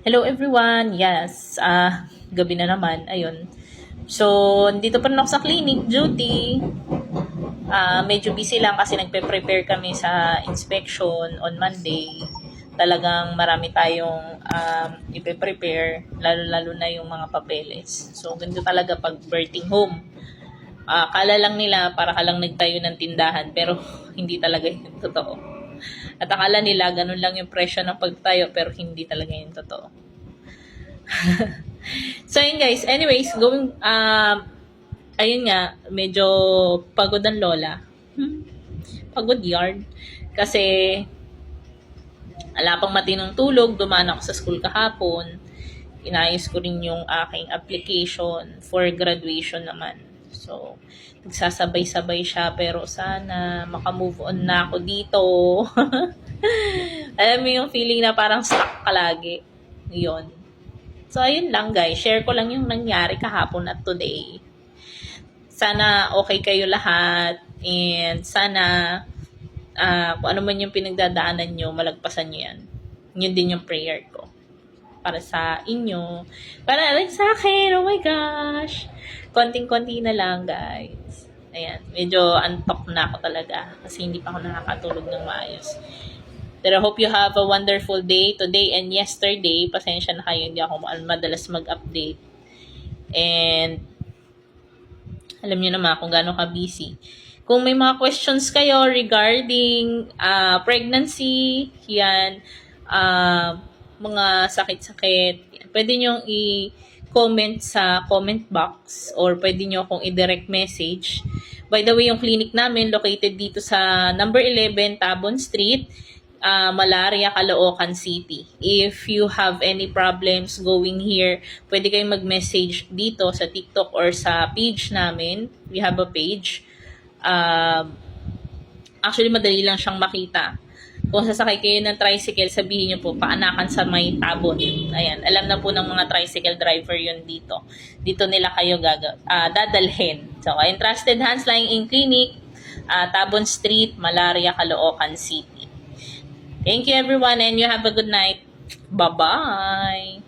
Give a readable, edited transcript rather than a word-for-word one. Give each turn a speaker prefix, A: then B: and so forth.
A: Hello everyone. Yes, gabi na naman. Ayun. So, dito pa rin ako sa clinic duty. Medyo busy lang kasi nagpe-prepare kami sa inspection on Monday. Talagang marami tayong ipe-prepare, lalo-lalo na yung mga papeles. So, ganito talaga pag birthing home. Kala lang nila para ka lang nagtayo ng tindahan, pero hindi talaga yun totoo. At akala nila ganun lang yung presyo ng pagtayo, pero hindi talaga yun totoo. So, yun guys. Anyways, ayun nga, medyo pagod ang lola. Pagod yard. Kasi, wala pang matinong tulog. Dumaan ako sa school kahapon. Inayos ko rin yung aking application for graduation naman. So, nagsasabay-sabay siya. Pero sana makamove on na ako dito. Alam mo yung feeling na parang stuck ka lagi. Yun. So, ayun lang guys. Share ko lang yung nangyari kahapon at today. Sana okay kayo lahat. And sana kung ano man yung pinagdadaanan nyo, malagpasan nyo yan. Yun din yung prayer ko. Para sa inyo. Para rin sa akin. Oh my gosh. Konting-konti na lang guys. Ayan. Medyo antok na ako talaga. Kasi hindi pa ako nakakatulog ng maayos. But I hope you have a wonderful day today and yesterday. Pasensya na kayo, hindi ako madalas mag-update. And alam niyo naman kung gaano ka busy. Kung may mga questions kayo regarding pregnancy, yan, mga sakit-sakit, pwede nyo i-comment sa comment box or pwede nyo akong i-direct message. By the way, yung clinic namin located dito sa number 11 Tabon Street, Malaria, Caloocan City. If you have any problems going here, pwede kayong mag-message dito sa TikTok or sa page namin. We have a page. Actually, madali lang siyang makita. Kung sasakay kayo ng tricycle, sabihin nyo po, paanakan sa may tabon. Ayan, alam na po ng mga tricycle driver yun dito. Dito nila kayo dadalhin. So, Entrusted Hands Lying in Clinic, Tabon Street, Malaria, Caloocan City. Thank you everyone and you have a good night. Bye-bye.